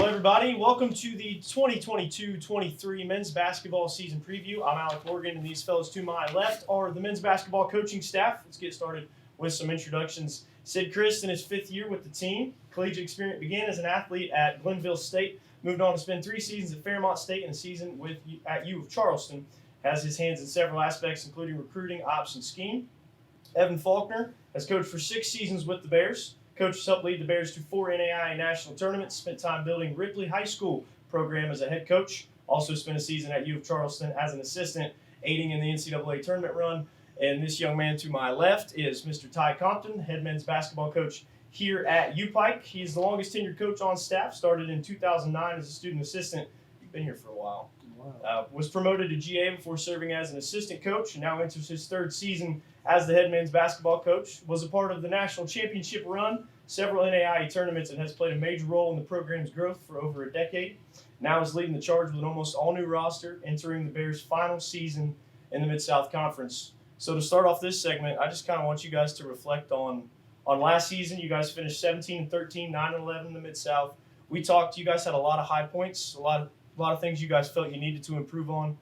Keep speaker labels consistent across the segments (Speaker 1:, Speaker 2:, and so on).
Speaker 1: Hello, everybody. Welcome to the 2022-23 men's basketball season preview. I'm Alec Morgan, and these fellows to my left are the men's basketball coaching staff. Let's get started with some introductions. Sid Christ in his fifth year with the team. Collegiate experience began as an athlete at Glenville State, moved on to spend 3 seasons at Fairmont State and a season at U of Charleston. Has his hands in several aspects, including recruiting, ops, and scheme. Evan Faulkner has coached for 6 seasons with the Bears. Coach has helped lead the Bears to 4 NAIA national tournaments, spent time building Ripley High School program as a head coach, also spent a season at U of Charleston as an assistant, aiding in the NCAA tournament run. And this young man to my left is Mr. Ty Compton, head men's basketball coach here at UPIKE. He's the longest tenured coach on staff, started in 2009 as a student assistant. You've been here for a while. Wow. Was promoted to GA before serving as an assistant coach, and now enters his 3rd season as the head men's basketball coach. Was a part of the national championship run, several NAIA tournaments, and has played a major role in the program's growth for over a decade. Now is leading the charge with an almost all-new roster, entering the Bears' final season in the Mid-South Conference. So to start off this segment, I just kind of want you guys to reflect on last season. You guys finished 17-13, 9-11 in the Mid-South. We talked. You guys had a lot of high points, a lot of things you guys felt you needed to improve on.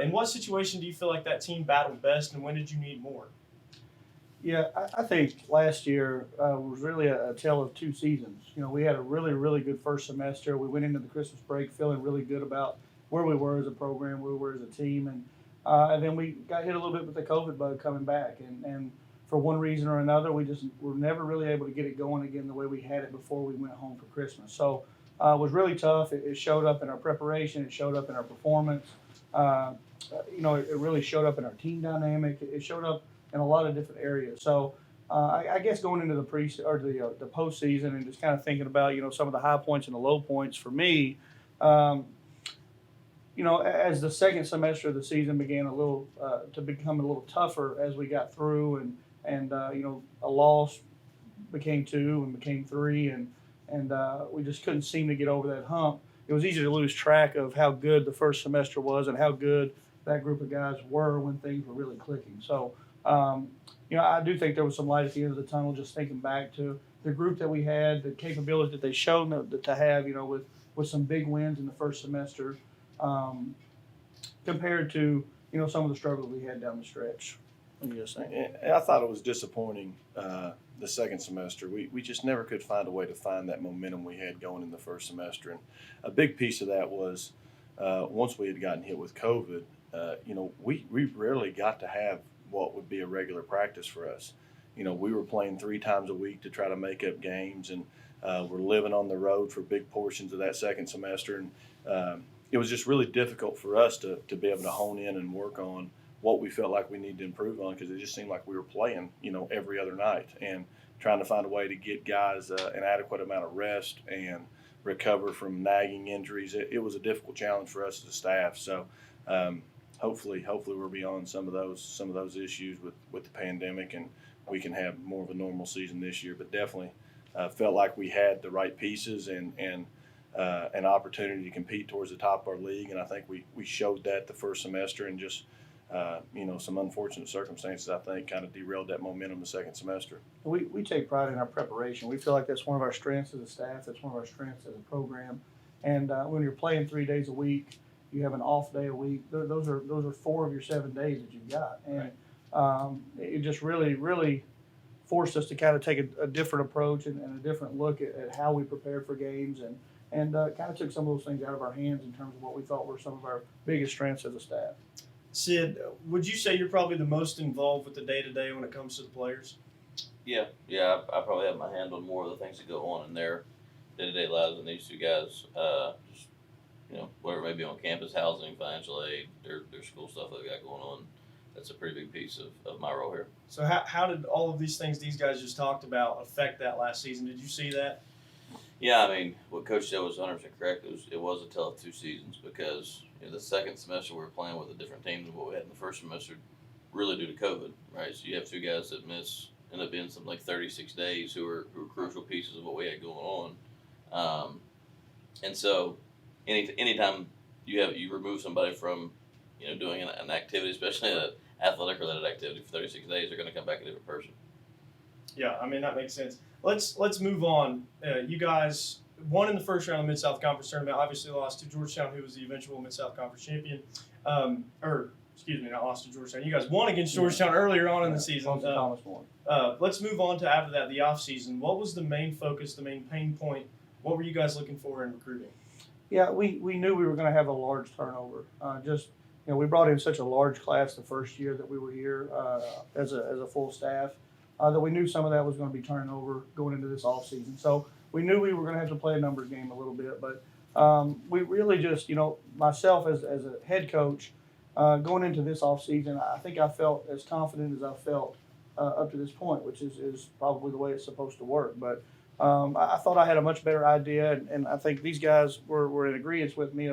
Speaker 1: In what situation do you feel like that team battled best, and when did you need more?
Speaker 2: Yeah, I think last year was really a tale of 2 seasons. You know, we had a really, really good first semester. We went into the Christmas break feeling really good about where we were as a program, where we were as a team, and then we got hit a little bit with the COVID bug coming back, and for one reason or another, we just were never really able to get it going again the way we had it before we went home for Christmas. So it was really tough. It showed up in our preparation. It showed up in our performance. It really showed up in our team dynamic. It showed up in a lot of different areas. So I guess going into the postseason and just kind of thinking about some of the high points and the low points for me, as the second semester of the season began to become a little tougher as we got through, and a loss became 2 and became 3, and we just couldn't seem to get over that hump. It was easy to lose track of how good the first semester was and how good that group of guys were when things were really clicking. So, I do think there was some light at the end of the tunnel just thinking back to the group that we had, the capability that they showed to have, with some big wins in the first semester compared to, some of the struggles we had down the stretch. What do you guys think?
Speaker 3: I thought it was disappointing the second semester. We just never could find a way to find that momentum we had going in the first semester. And a big piece of that was once we had gotten hit with COVID, we rarely got to have what would be a regular practice for us. We were playing 3 times a week to try to make up games, and we're living on the road for big portions of that second semester. And it was just really difficult for us to be able to hone in and work on what we felt like we needed to improve on, because it just seemed like we were playing, every other night, and trying to find a way to get guys an adequate amount of rest and recover from nagging injuries. It was a difficult challenge for us as a staff. So hopefully we're beyond some of those issues with the pandemic, and we can have more of a normal season this year. But definitely felt like we had the right pieces and an opportunity to compete towards the top of our league, and I think we showed that the first semester, and just some unfortunate circumstances, I think, kind of derailed that momentum the second semester.
Speaker 2: We take pride in our preparation. We feel like that's one of our strengths as a staff. That's one of our strengths as a program. And when you're playing 3 days a week, you have an off day a week. Those are 4 of your 7 days that you've got, and it just really forced us to kind of take a different approach and a different look at how we prepared for games, and kind of took some of those things out of our hands in terms of what we thought were some of our biggest strengths as a staff.
Speaker 1: Sid, would you say you're probably the most involved with the day-to-day when it comes to the players?
Speaker 4: Yeah. I probably have my hand on more of the things that go on in their day-to-day lives than these 2 guys. Just whatever it may be on campus, housing, financial aid, their school stuff they've got going on. That's a pretty big piece of my role here.
Speaker 1: So how did all of these things these guys just talked about affect that last season? Did you see that?
Speaker 4: Yeah, I mean, what Coach said was 100% correct. It was a tale of 2 seasons, because the second semester we were playing with a different team than what we had in the first semester, really due to COVID, right? So you have 2 guys that end up being something like 36 days who are crucial pieces of what we had going on. And so anytime you remove somebody from doing an activity, especially an athletic related activity, for 36 days, they're going to come back a different person.
Speaker 1: Yeah, I mean, that makes sense. Let's move on. You guys won in the first round of the Mid-South Conference tournament. Obviously lost to Georgetown, who was the eventual Mid-South Conference champion. Not lost to Georgetown. You guys won against Georgetown earlier on in the season.
Speaker 2: Thomas won.
Speaker 1: Let's move on to after that, the offseason. What was the main focus, the main pain point? What were you guys looking for in recruiting?
Speaker 2: Yeah, we knew we were going to have a large turnover. We brought in such a large class the first year that we were here as a full staff that we knew some of that was going to be turning over going into this off season. So we knew we were going to have to play a numbers game a little bit, but we really just, myself as a head coach going into this off season, I think I felt as confident as I felt up to this point, which is probably the way it's supposed to work. But I thought I had a much better idea, and I think these guys were in agreement with me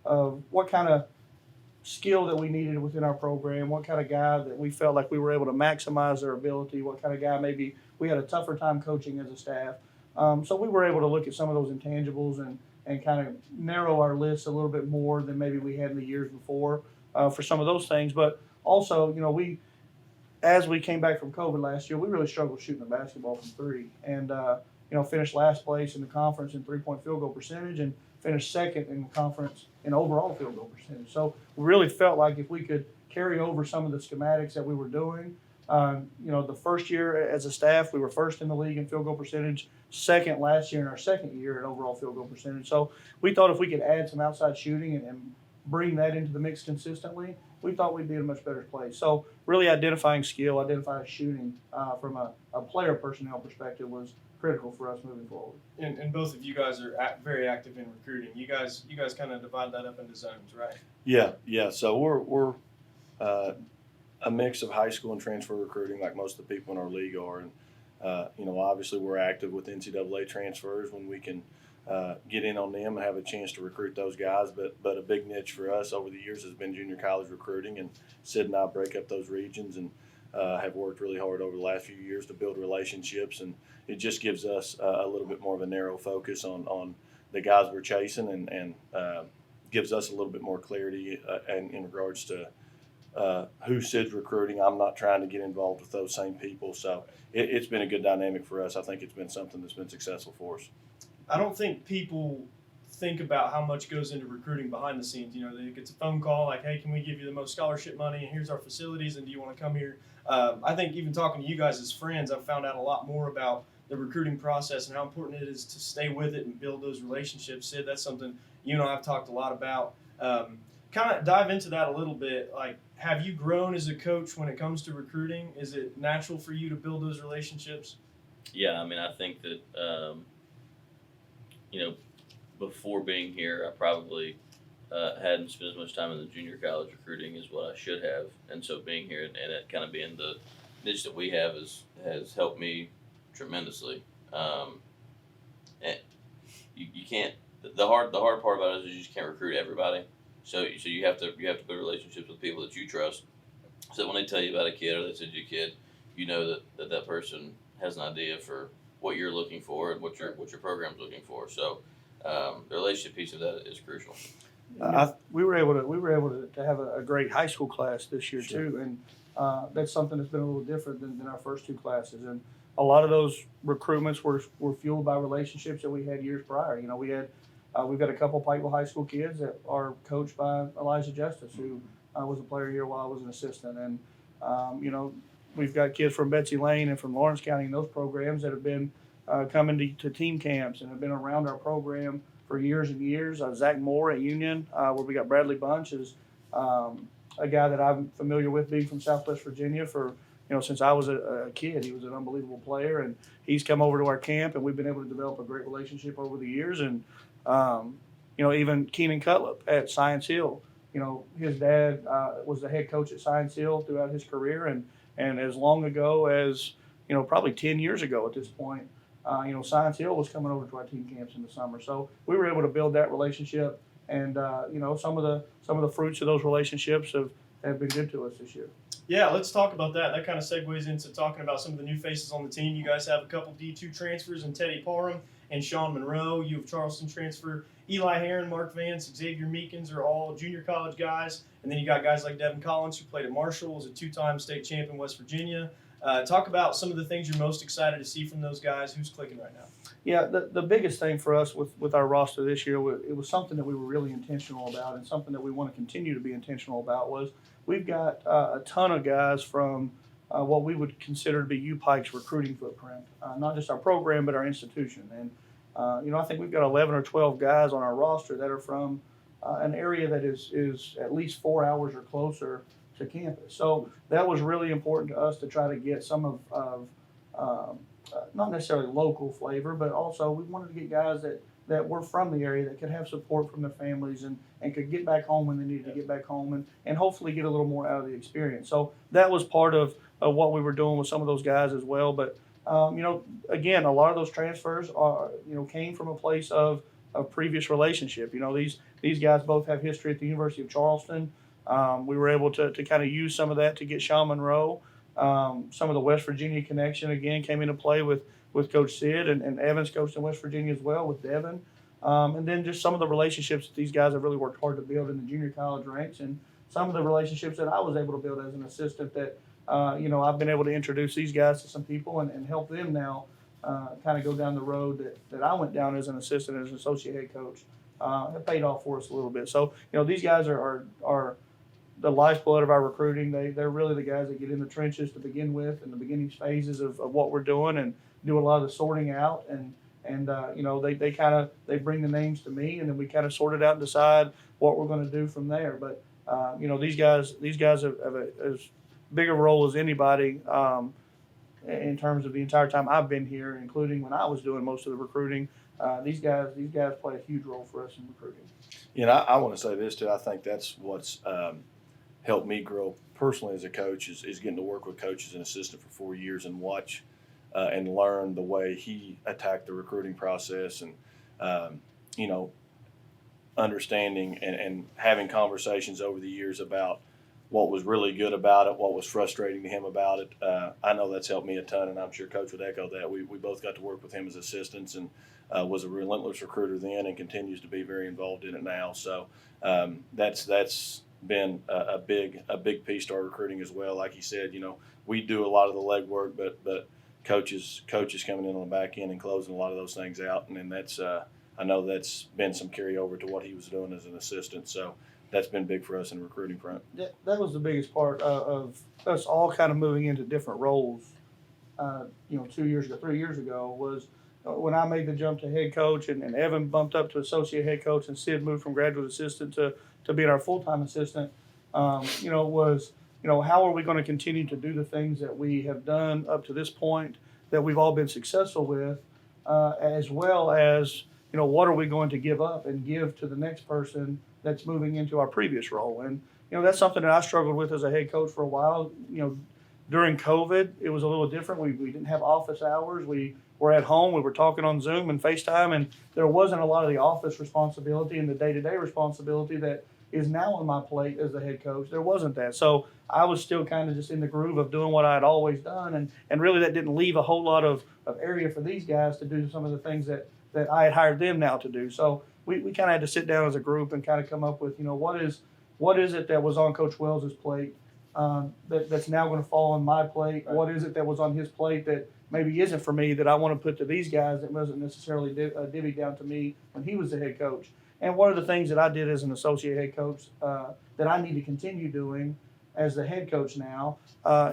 Speaker 2: of what kind of skill that we needed within our program, what kind of guy that we felt like we were able to maximize their ability, what kind of guy maybe we had a tougher time coaching as a staff. So we were able to look at some of those intangibles and kind of narrow our list a little bit more than maybe we had in the years before for some of those things. But also, as we came back from COVID last year, we really struggled shooting the basketball from three, and finished last place in the conference in 3-point field goal percentage and finished second in the conference in overall field goal percentage. So we really felt like if we could carry over some of the schematics that we were doing, the first year as a staff, we were first in the league in field goal percentage, second last year in our second year in overall field goal percentage. So we thought if we could add some outside shooting and bring that into the mix consistently, we thought we'd be in a much better place. So really identifying skill, identifying shooting from a player personnel perspective was critical for us moving forward.
Speaker 1: And both of you guys are very active in recruiting. You guys kind of divide that up into zones, right?
Speaker 3: Yeah. So we're a mix of high school and transfer recruiting, like most of the people in our league are. And obviously we're active with NCAA transfers when we can get in on them and have a chance to recruit those guys. But a big niche for us over the years has been junior college recruiting, and Sid and I break up those regions and have worked really hard over the last few years to build relationships, and it just gives us a little bit more of a narrow focus on the guys we're chasing, and gives us a little bit more clarity in regards to who Sid's recruiting. I'm not trying to get involved with those same people, so it's been a good dynamic for us. I think it's been something that's been successful for us.
Speaker 1: I don't think people think about how much goes into recruiting behind the scenes. They get a phone call like, hey, can we give you the most scholarship money, and here's our facilities, and do you want to come here? I think even talking to you guys as friends, I've found out a lot more about the recruiting process and how important it is to stay with it and build those relationships. Sid, that's something you and I have talked a lot about. Kind of dive into that a little bit. Like, have you grown as a coach when it comes to recruiting? Is it natural for you to build those relationships?
Speaker 4: Yeah, I think that before being here, I probably hadn't spent as much time in the junior college recruiting as what I should have, and so being here and it kind of being the niche that we have has helped me tremendously. And you can't. The hard part about it is you just can't recruit everybody. So you have to build relationships with people that you trust. So when they tell you about a kid or they send you a kid, you know that person has an idea for what you're looking for and what your program's looking for. So the relationship piece of that is crucial.
Speaker 2: We were able to have a great high school class this year too, and that's something that's been a little different than our first two classes. And a lot of those recruitments were fueled by relationships that we had years prior. We've got a couple Pikeville High School kids that are coached by Elijah Justice, who was a player here while I was an assistant, and we've got kids from Betsy Lane and from Lawrence County in those programs that have been coming to team camps and have been around our program for years and years. Zach Moore at Union, where we got Bradley Bunch, is a guy that I'm familiar with, being from Southwest Virginia for since I was a kid. He was an unbelievable player, and he's come over to our camp, and we've been able to develop a great relationship over the years. And even Keenan Cutlip at Science Hill, his dad was the head coach at Science Hill throughout his career, and as long ago as probably 10 years ago at this point, Science Hill was coming over to our team camps in the summer. So we were able to build that relationship, and some of the fruits of those relationships have been good to us this year.
Speaker 1: Yeah, let's talk about that. That kind of segues into talking about some of the new faces on the team. You guys have a couple D2 transfers in Teddy Parham and Sean Monroe. You have Charleston transfer Eli Heron, Mark Vance, Xavier Meekins are all junior college guys. And then you got guys like Devin Collins, who played at Marshall, was a two-time state champion in West Virginia. Talk about some of the things you're most excited to see from those guys. Who's clicking right now?
Speaker 2: Yeah, the biggest thing for us with our roster this year, it was something that we were really intentional about, and something that we want to continue to be intentional about, was we've got a ton of guys from what we would consider to be UPIKE's recruiting footprint, not just our program, but our institution. And, I think we've got 11 or 12 guys on our roster that are from an area that is at least 4 hours or closer to campus. So that was really important to us to try to get some of not necessarily local flavor, but also we wanted to get guys that were from the area that could have support from their families and could get back home when they needed to get back home and hopefully get a little more out of the experience. So that was part of what we were doing with some of those guys as well. But, again, a lot of those transfers came from a place of previous relationship. These guys both have history at the University of Charleston. We were able to kind of use some of that to get Sean Monroe. Some of the West Virginia connection again came into play with Coach Sid, and Evans coached in West Virginia as well with Devin. And then just some of the relationships that these guys have really worked hard to build in the junior college ranks, and some of the relationships that I was able to build as an assistant that, I've been able to introduce these guys to some people and help them now kind of go down the road that I went down as an assistant, as an associate head coach. It paid off for us a little bit. So, these guys are the lifeblood of our recruiting. They're really the guys that get in the trenches to begin with, in the beginning phases of what we're doing, and do a lot of the sorting out. And they bring the names to me, and then we kind of sort it out and decide what we're going to do from there. But these guys have as big a role as anybody in terms of the entire time I've been here, including when I was doing most of the recruiting. These guys play a huge role for us in recruiting.
Speaker 3: I want to say this too. I think that's what's helped me grow personally as a coach is getting to work with Coach as an assistant for 4 years and watch and learn the way he attacked the recruiting process, and understanding and having conversations over the years about what was really good about it, what was frustrating to him about it. I know that's helped me a ton, and I'm sure Coach would echo that. We both got to work with him as assistants, and was a relentless recruiter then and continues to be very involved in it now. So that's been a big piece to our recruiting as well. Like he said, we do a lot of the legwork, but coaches coming in on the back end and closing a lot of those things out, and then that's I know that's been some carryover to what he was doing as an assistant. So that's been big for us in the recruiting front.
Speaker 2: That was the biggest part of us all kind of moving into different roles. 2 years ago, 3 years ago, was when I made the jump to head coach, and Evan bumped up to associate head coach, and Sid moved from graduate assistant to being our full-time assistant. How are we going to continue to do the things that we have done up to this point that we've all been successful with, as well as, what are we going to give up and give to the next person that's moving into our previous role? And, that's something that I struggled with as a head coach for a while. During COVID, it was a little different. We didn't have office hours. We were at home. We were talking on Zoom and FaceTime, and there wasn't a lot of the office responsibility and the day-to-day responsibility that is now on my plate as the head coach. There wasn't that. So I was still kind of just in the groove of doing what I had always done, and really that didn't leave a whole lot of area for these guys to do some of the things that I had hired them now to do. So we kind of had to sit down as a group and kind of come up with, what is it that was on Coach Wells's plate that's now going to fall on my plate? What is it that was on his plate that maybe isn't for me, that I want to put to these guys that wasn't necessarily divvied down to me when he was the head coach? And what are the things that I did as an associate head coach that I need to continue doing as the head coach now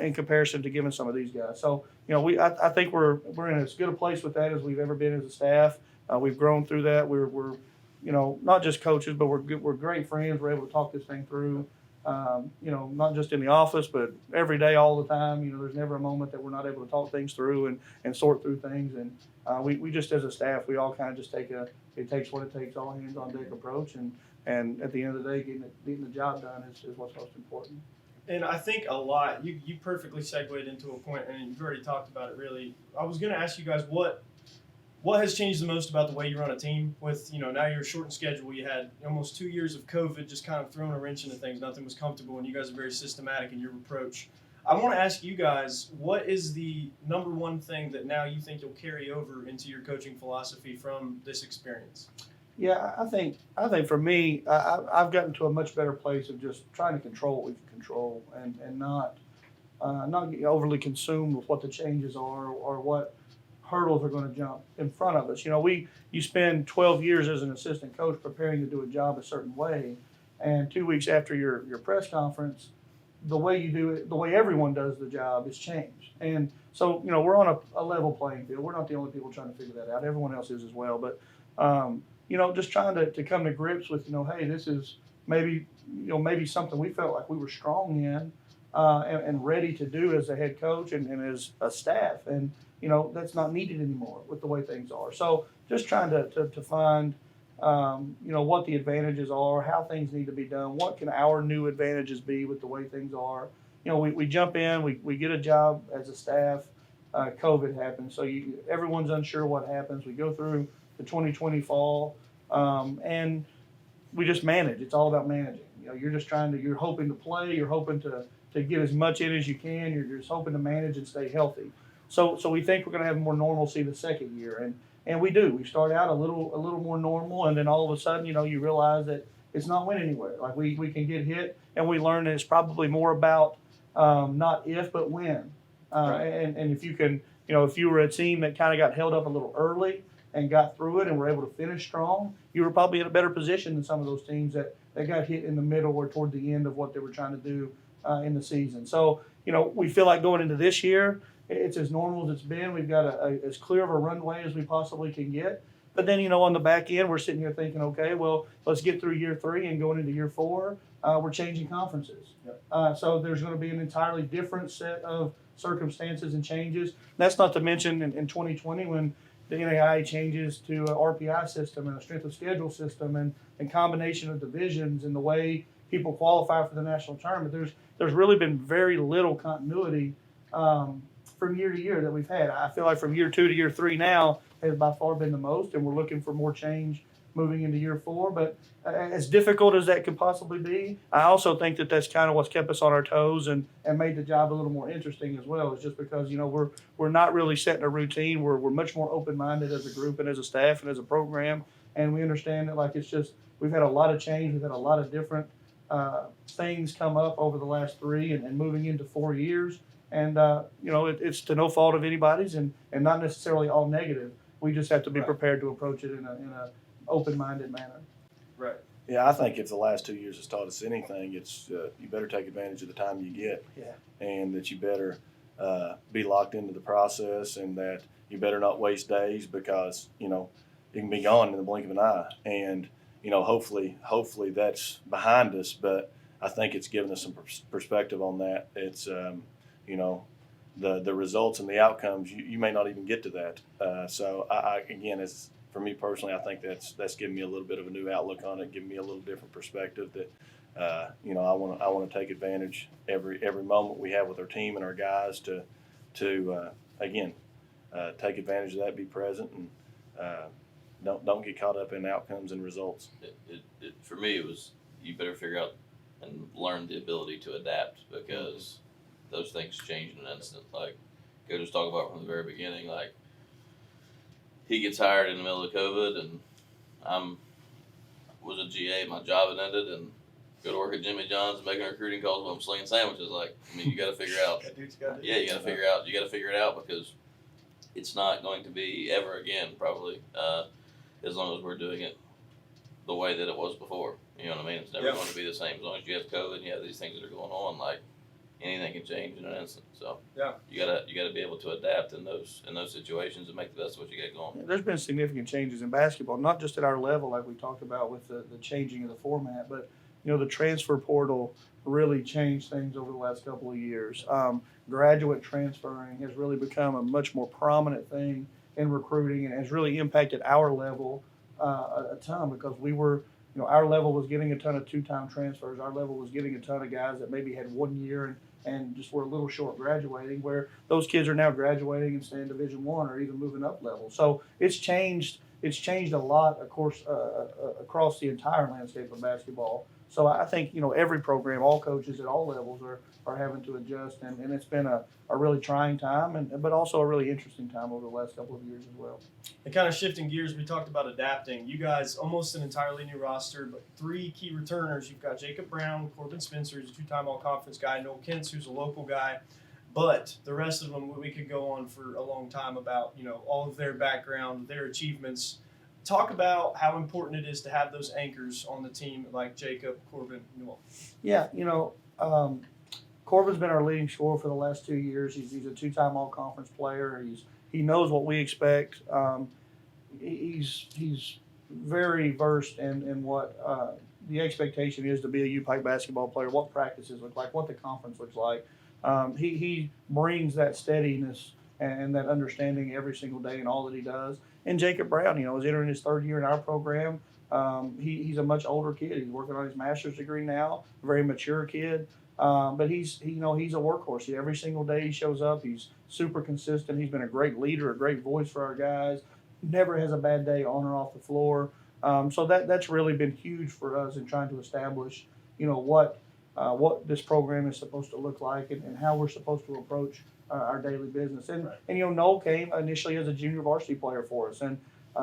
Speaker 2: in comparison to giving some of these guys? So, I think we're in as good a place with that as we've ever been as a staff. We've grown through that. We're not just coaches, but we're great friends. We're able to talk this thing through. Not just in the office, but every day, all the time. There's never a moment that we're not able to talk things through and sort through things. And we just, as a staff, we all kind of just take it takes what it takes, all hands on deck approach. And at the end of the day, getting the job done is what's most important.
Speaker 1: And I think a lot, you perfectly segued into a point, and you've already talked about it really. I was going to ask you guys what has changed the most about the way you run a team with, now you're a shortened schedule. You had almost 2 years of COVID just kind of throwing a wrench into things. Nothing was comfortable, and you guys are very systematic in your approach. I want to ask you guys, what is the number one thing that now you think you'll carry over into your coaching philosophy from this experience?
Speaker 2: Yeah, I think for me, I've gotten to a much better place of just trying to control what we can control and not not get overly consumed with what the changes are or what hurdles are going to jump in front of us. You spend 12 years as an assistant coach preparing to do a job a certain way, and 2 weeks after your press conference, the way you do it, the way everyone does the job is changed. And so, we're on a level playing field. We're not the only people trying to figure that out. Everyone else is as well. But, just trying to come to grips with, hey, this is maybe something we felt like we were strong in and ready to do as a head coach and as a staff. And, that's not needed anymore with the way things are. So just trying to find, what the advantages are, how things need to be done, what can our new advantages be with the way things are. We jump in, we get a job as a staff, COVID happens, so everyone's unsure what happens. We go through the 2020 fall, and we just manage. It's all about managing. You're just you're hoping to play, you're hoping to get as much in as you can, you're just hoping to manage and stay healthy. So we think we're going to have more normalcy the second year, and we do. We start out a little more normal, and then all of a sudden, you realize that it's not went anywhere. Like we can get hit, and we learn that it's probably more about not if but when.
Speaker 1: Right.
Speaker 2: And if you can, if you were a team that kind of got held up a little early and got through it and were able to finish strong, you were probably in a better position than some of those teams that got hit in the middle or toward the end of what they were trying to do in the season. So, we feel like going into this year, it's as normal as it's been. We've got as clear of a runway as we possibly can get. But then, on the back end, we're sitting here thinking, okay, well, let's get through year 3 and going into year 4, we're changing conferences.
Speaker 1: Yep.
Speaker 2: So there's going to be an entirely different set of circumstances and changes. That's not to mention in 2020 when the NAIA changes to an RPI system and a strength of schedule system and combination of divisions and the way people qualify for the national tournament. There's really been very little continuity from year to year that we've had. I feel like from year 2 to year 3 now has by far been the most, and we're looking for more change moving into year 4. But as difficult as that could possibly be, I also think that that's kind of what's kept us on our toes and made the job a little more interesting as well. It's just because, we're not really setting a routine. We're much more open-minded as a group and as a staff and as a program. And we understand that we've had a lot of change. We've had a lot of different things come up over the last 3 and moving into 4 years. And, it's to no fault of anybody's and not necessarily all negative. We just have to be
Speaker 1: Right.
Speaker 2: prepared to approach it in a open-minded manner.
Speaker 1: Right.
Speaker 3: Yeah, I think if the last 2 years has taught us anything, it's you better take advantage of the time you get,
Speaker 2: Yeah.
Speaker 3: and that you better be locked into the process, and that you better not waste days because it can be gone in the blink of an eye. And hopefully that's behind us. But I think it's given us some perspective on that. It's the results and the outcomes, you may not even get to that. So I again, as for me personally, I think that's given me a little bit of a new outlook on it, giving me a little different perspective that I want to take advantage every moment we have with our team and our guys to again take advantage of that, be present, and don't get caught up in outcomes and results.
Speaker 4: For me, it was you better figure out and learn the ability to adapt because those things change in an instant. Like Coach was talking about from the very beginning, like he gets hired in the middle of COVID, and was a GA, my job had ended, and go to work at Jimmy John's and making recruiting calls while I'm slinging sandwiches. Like, you got to figure out. Yeah, you got to figure out. You got to figure it out because it's not going to be ever again, probably, as long as we're doing it the way that it was before. You know what I mean? It's never going to be the same. As long as you have COVID and you have these things that are going on, like anything can change in an instant. So you gotta be able to adapt in those situations and make the best of what you got going.
Speaker 2: There's been significant changes in basketball, not just at our level like we talked about with the changing of the format, but the transfer portal really changed things over the last couple of years. Graduate transferring has really become a much more prominent thing in recruiting and has really impacted our level a ton because we were, our level was getting a ton of 2-time transfers. Our level was getting a ton of guys that maybe had 1 year and just were a little short graduating, where those kids are now graduating and staying Division I or even moving up level. So it's changed a lot, of course, across the entire landscape of basketball. So I think, every program, all coaches at all levels are having to adjust, and it's been a really trying time, but also a really interesting time over the last couple of years as well.
Speaker 1: And kind of shifting gears, we talked about adapting. You guys, almost an entirely new roster, but 3 key returners. You've got Jacob Brown, Corbin Spencer, who's a 2-time All-Conference guy, Noel Kentz, who's a local guy. But the rest of them, we could go on for a long time about, all of their background, their achievements. Talk about how important it is to have those anchors on the team like Jacob, Corbin, Newell.
Speaker 2: Yeah, Corbin's been our leading scorer for the last 2 years. He's a two-time All-Conference player. He knows what we expect. He's very versed in what the expectation is to be a UPIKE basketball player, what practices look like, what the conference looks like. He brings that steadiness and that understanding every single day in all that he does. And Jacob Brown, is entering his third year in our program. He's a much older kid. He's working on his master's degree now, a very mature kid. But he's a workhorse. Every single day he shows up. He's super consistent. He's been a great leader, a great voice for our guys. Never has a bad day on or off the floor. So that's really been huge for us in trying to establish, what this program is supposed to look like and how we're supposed to approach our daily business. And Noel came initially as a junior varsity player for us and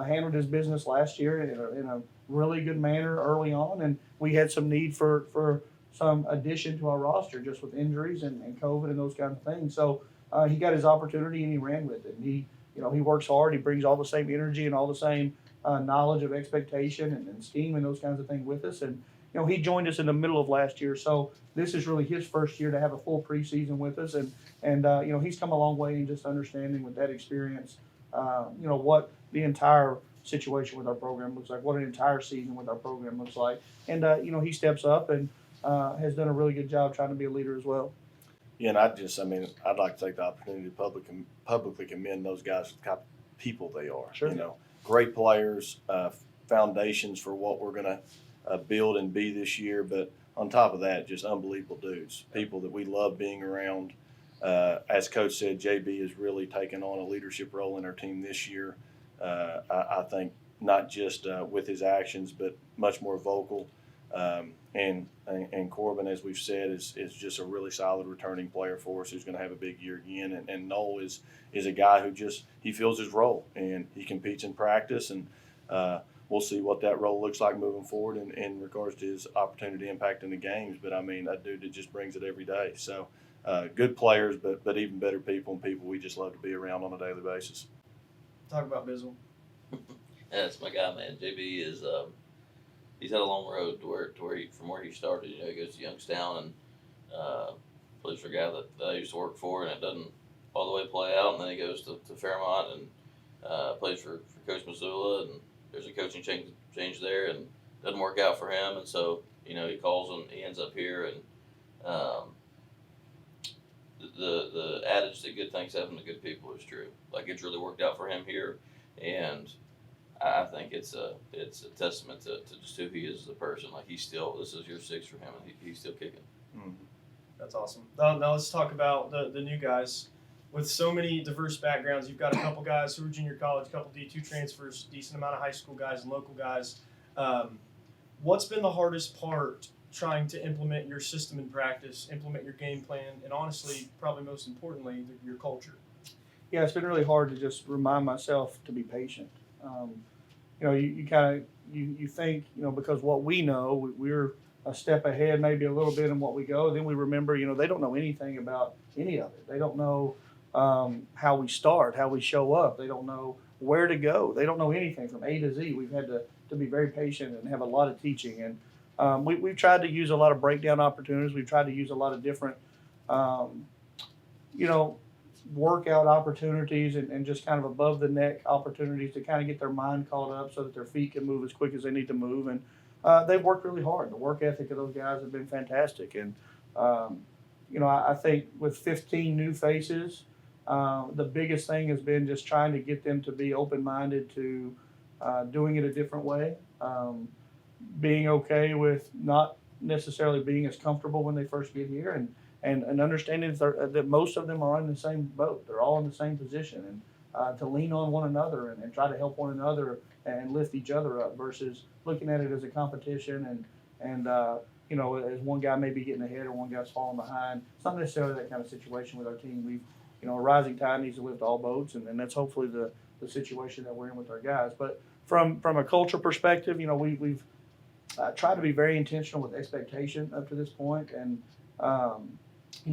Speaker 2: handled his business last year in a really good manner early on. And we had some need for some addition to our roster just with injuries and COVID and those kinds of things. So he got his opportunity and he ran with it. And he works hard. He brings all the same energy and all the same knowledge of expectation and scheme and those kinds of things with us. And he joined us in the middle of last year, so this is really his first year to have a full preseason with us. And he's come a long way in just understanding with that experience, what the entire situation with our program looks like, what an entire season with our program looks like. And he steps up and has done a really good job trying to be a leader as well.
Speaker 3: Yeah, and I'd like to take the opportunity to publicly commend those guys for the type of people they are.
Speaker 2: Sure.
Speaker 3: Great players, foundations for what we're going to build and be this year. But on top of that, just unbelievable dudes, people that we love being around. As Coach said, JB has really taken on a leadership role in our team this year. I think not just with his actions, but much more vocal. And Corbin, as we've said, is just a really solid returning player for us who's going to have a big year again. And Noel is a guy who he feels his role and he competes in practice. And we'll see what that role looks like moving forward in regards to his opportunity to impact in the games. But, a dude that just brings it every day. So good players, but even better people and people we just love to be around on a daily basis.
Speaker 1: Talk about Bizzle.
Speaker 4: Yeah, that's my guy, man. JB is he's had a long road from where he started. He goes to Youngstown and plays for a guy that I used to work for, and it doesn't all the way play out. And then he goes to Fairmont and plays for Coach Missoula, and there's a coaching change there, and it doesn't work out for him. And so he calls and he ends up here, and the adage that good things happen to good people is true. Like, it's really worked out for him here, and I think it's a testament to just who he is as a person. Like, this is year 6 for him, and he's still kicking.
Speaker 1: Mm-hmm. That's awesome. Now let's talk about the new guys. With so many diverse backgrounds, you've got a couple guys who are junior college, a couple D2 transfers, decent amount of high school guys and local guys. What's been the hardest part trying to implement your system in practice, implement your game plan, and honestly, probably most importantly, your culture?
Speaker 2: Yeah, it's been really hard to just remind myself to be patient. You think, because what we know, we're a step ahead, maybe a little bit in what we go. Then we remember, they don't know anything about any of it. They don't know how we start, how we show up. They don't know where to go. They don't know anything from A to Z. We've had to be very patient and have a lot of teaching. And we've tried to use a lot of breakdown opportunities. We've tried to use a lot of different, workout opportunities and just kind of above the neck opportunities to kind of get their mind caught up so that their feet can move as quick as they need to move. And they've worked really hard. The work ethic of those guys has been fantastic. And, I think with 15 new faces, the biggest thing has been just trying to get them to be open-minded to doing it a different way, being okay with not necessarily being as comfortable when they first get here, and understanding that most of them are in the same boat. They're all in the same position, and to lean on one another and try to help one another and lift each other up versus looking at it as a competition and as one guy may be getting ahead or one guy's falling behind. It's not necessarily that kind of situation with our team. We've, a rising tide needs to lift all boats, and that's hopefully the situation that we're in with our guys. But from a culture perspective, we've tried to be very intentional with expectation up to this point, and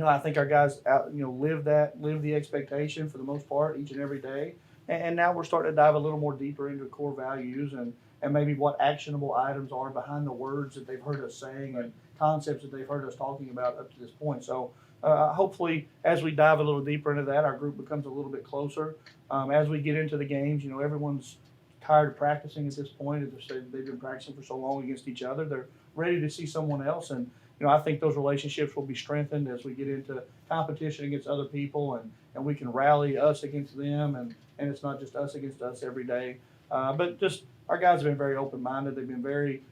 Speaker 2: I think our guys live the expectation for the most part each and every day. And now we're starting to dive a little more deeper into core values and maybe what actionable items are behind the words that they've heard us saying and concepts that they've heard us talking about up to this point. So hopefully, as we dive a little deeper into that, our group becomes a little bit closer. As we get into the games, everyone's tired of practicing at this point. They've been practicing for so long against each other. They're ready to see someone else. And I think those relationships will be strengthened as we get into competition against other people, and we can rally us against them, and it's not just us against us every day. But just our guys have been very open-minded. They've been very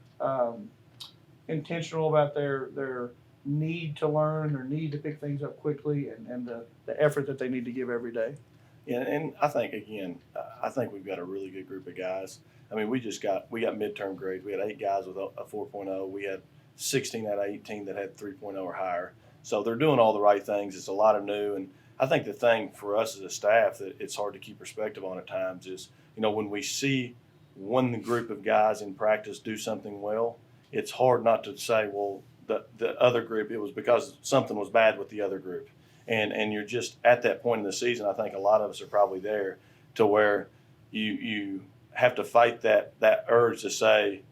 Speaker 2: intentional about their need to learn, their need to pick things up quickly, and the effort that they need to give every day.
Speaker 3: Yeah, and I think we've got a really good group of guys. I mean, we got midterm grades. We had 8 guys with a 4.0. We had 16 out of 18 that had 3.0 or higher. So they're doing all the right things. It's a lot of new, and I think the thing for us as a staff that it's hard to keep perspective on at times is, when we see one group of guys in practice do something well, it's hard not to say, well, the other group, it was because something was bad with the other group. And you're just at that point in the season, I think a lot of us are probably there to where you have to fight that urge to say,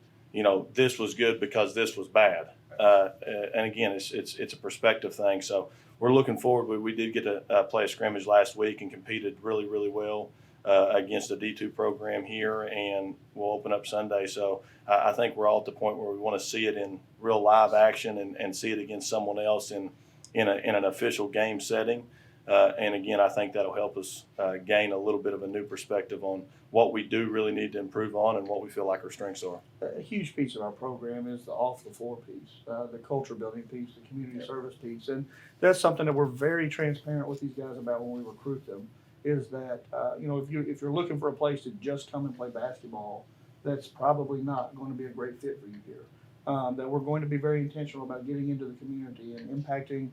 Speaker 3: this was good because this was bad. And again, it's a perspective thing. So we're looking forward. We did get to play a scrimmage last week and competed really, really well against a D2 program here, and we'll open up Sunday. So I think we're all at the point where we want to see it in real live action and see it against someone else in an official game setting. And again, I think that'll help us gain a little bit of a new perspective on what we do really need to improve on and what we feel like our strengths are.
Speaker 2: A huge piece of our program is the off-the-floor piece, the culture building piece, the community service piece. And that's something that we're very transparent with these guys about when we recruit them, is that, if you're looking for a place to just come and play basketball, that's probably not going to be a great fit for you here. That we're going to be very intentional about getting into the community and impacting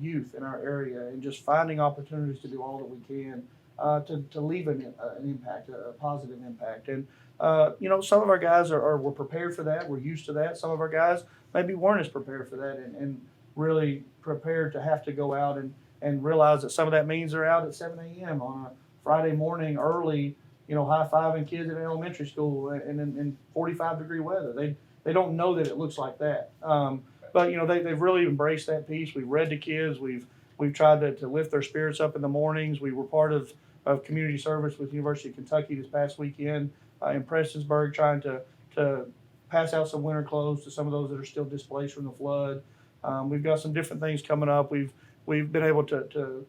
Speaker 2: youth in our area and just finding opportunities to do all that we can to leave an impact, a positive impact. And, some of our guys we're prepared for that. We're used to that. Some of our guys maybe weren't as prepared for that and really prepared to have to go out and realize that some of that means they're out at 7 a.m. on a Friday morning early, high-fiving kids at elementary school and in 45-degree weather. They don't know that it looks like that. But they've really embraced that piece. We've read to kids. We've tried to lift their spirits up in the mornings. We were part of community service with University of Kentucky this past weekend in Prestonsburg, trying to pass out some winter clothes to some of those that are still displaced from the flood. We've got some different things coming up. We've been able to